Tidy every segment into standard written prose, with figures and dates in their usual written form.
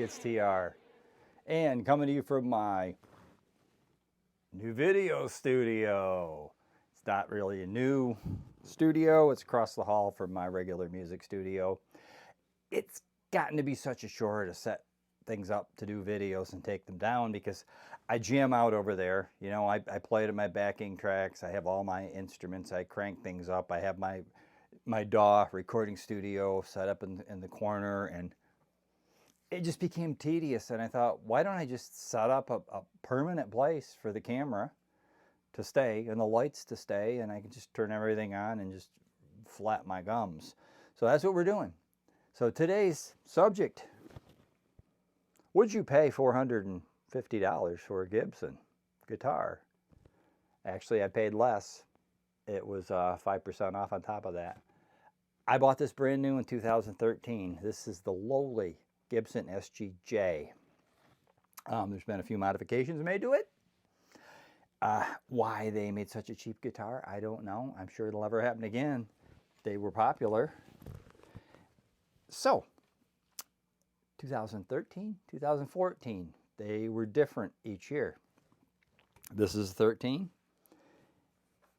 it's TR. And coming to you from my new video studio. It's not really a new studio. It's across the hall from my regular music studio. It's gotten to be such a chore to set things up to do videos and take them down because I jam out over there. You know, I play to my backing tracks. I have all my instruments. I crank things up. I have my DAW recording studio set up in the corner, and it just became tedious. And I thought, why don't I just set up a permanent place for the camera to stay and the lights to stay, and I can just turn everything on and just flap my gums. So that's what we're doing. So today's subject: would you pay $450 for a Gibson guitar? Actually, I paid less. It was 5% off on top of that. I bought this brand new in 2013. This is the lowly Gibson SGJ. There's been a few modifications made to it. Why they made such a cheap guitar, I don't know. I'm sure it'll never happen again. They were popular. So, 2013, 2014, they were different each year. This is 13.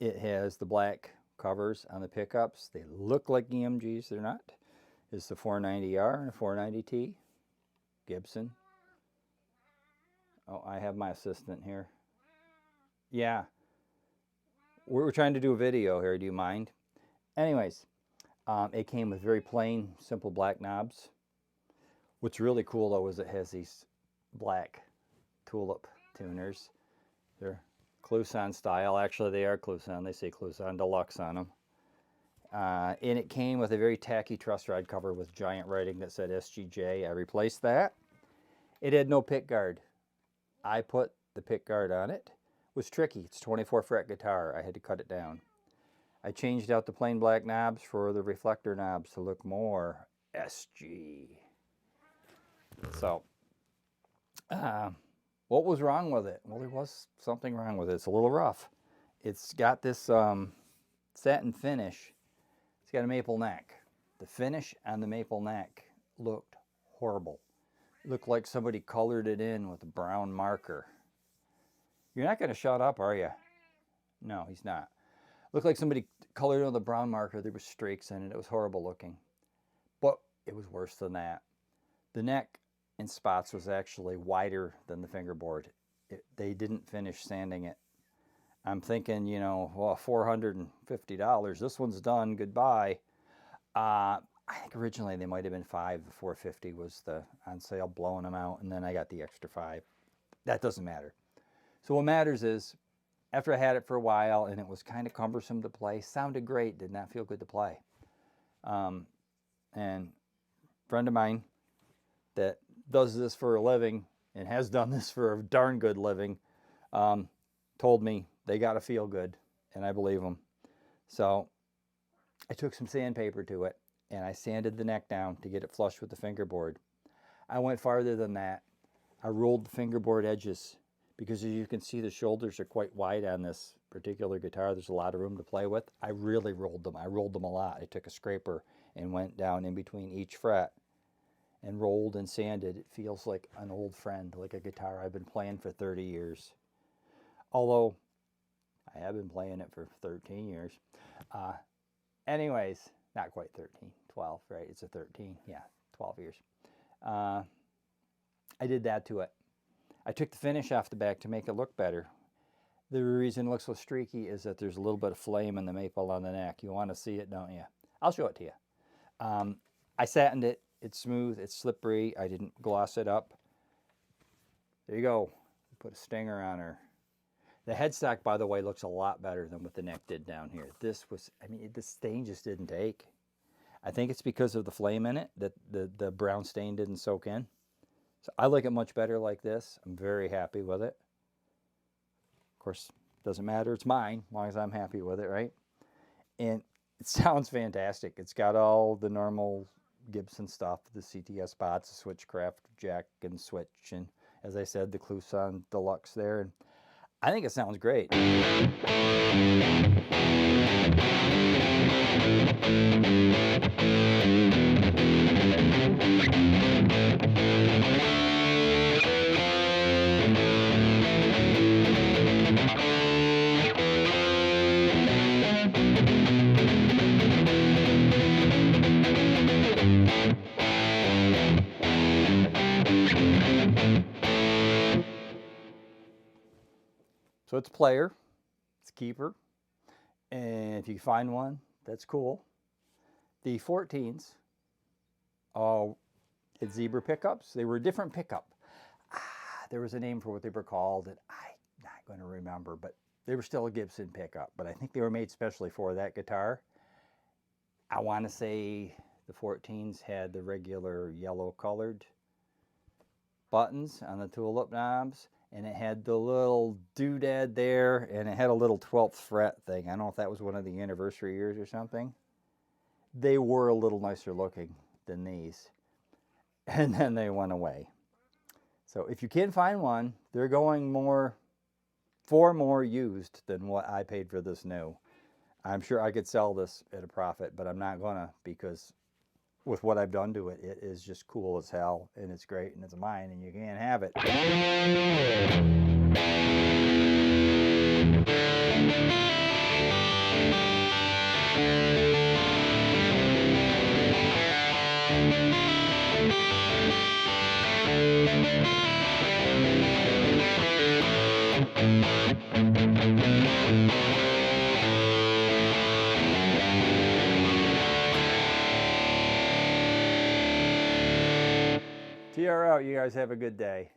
It has the black covers on the pickups. They look like EMGs, they're not. It's the 490R and a 490T. Gibson. Oh, I have my assistant here. Yeah. We're trying to do a video here, do you mind? Anyways, it came with very plain, simple black knobs. What's really cool though is it has these black tulip tuners. They're Kluson style. Actually, they are Kluson. They say Kluson Deluxe on them. And it came with a very tacky truss rod cover with giant writing that said SGJ. I replaced that. It had no pick guard. I put the pick guard on it. It was tricky. It's a 24 fret guitar. I had to cut it down. I changed out the plain black knobs for the reflector knobs to look more SG. So, what was wrong with it? Well, there was something wrong with it. It's a little rough. It's got this satin finish. It's got a maple neck. The finish on the maple neck looked horrible. It looked like somebody colored it in with a brown marker. You're not going to shut up, are you? No, he's not. Looked like somebody colored it with a brown marker. There were streaks in it. It was horrible looking. But it was worse than that. The neck in spots was actually wider than the fingerboard. They didn't finish sanding it. I'm thinking, you know, well, $450. This one's done. Goodbye. I think originally they might have been $5. The $450 was the on sale, blowing them out, and then I got the extra $5. That doesn't matter. So what matters is, after I had it for a while and it was kind of cumbersome to play, sounded great, did not feel good to play. And a friend of mine that does this for a living and has done this for a darn good living told me they got to feel good, and I believe them. So I took some sandpaper to it and I sanded the neck down to get it flush with the fingerboard. I went farther than that. I rolled the fingerboard edges because, as you can see, the shoulders are quite wide on this particular guitar. There's a lot of room to play with. I really rolled them. I rolled them a lot. I took a scraper and went down in between each fret and rolled and sanded. It feels like an old friend, like a guitar I've been playing for 30 years. Although I have been playing it for 13 years. Anyways, not quite 13, 12, right? It's a 13, yeah, 12 years. I did that to it. I took the finish off the back to make it look better. The reason it looks so streaky is that there's a little bit of flame in the maple on the neck. You want to see it, don't you? I'll show it to you. I satined it. It's smooth. It's slippery. I didn't gloss it up. There you go. Put a stinger on her. The headstock, by the way, looks a lot better than what the neck did down here. This was, I mean, the stain just didn't take. I think it's because of the flame in it that the brown stain didn't soak in. So I like it much better like this. I'm very happy with it. Of course, it doesn't matter. It's mine, as long as I'm happy with it, right? And it sounds fantastic. It's got all the normal Gibson stuff, the CTS spots, the switchcraft jack and switch, and as I said, the Kluson Deluxe there. And I think it sounds great. So it's player, it's keeper, and if you find one, that's cool. The 14s, it's zebra pickups. They were a different pickup. There was a name for what they were called, and I'm not going to remember, but they were still a Gibson pickup, but I think they were made specially for that guitar. I want to say the 14s had the regular yellow colored buttons on the tulip knobs, and it had the little doodad there, and it had a little 12th fret thing. I don't know if that was one of the anniversary years or something. They were a little nicer looking than these, and then they went away. So if you can find one, they're going for more used than what I paid for this new. I'm sure I could sell this at a profit, but I'm not gonna, because with what I've done to it, it is just cool as hell, and it's great, and it's mine, and you can't have it. TR out. You guys have a good day.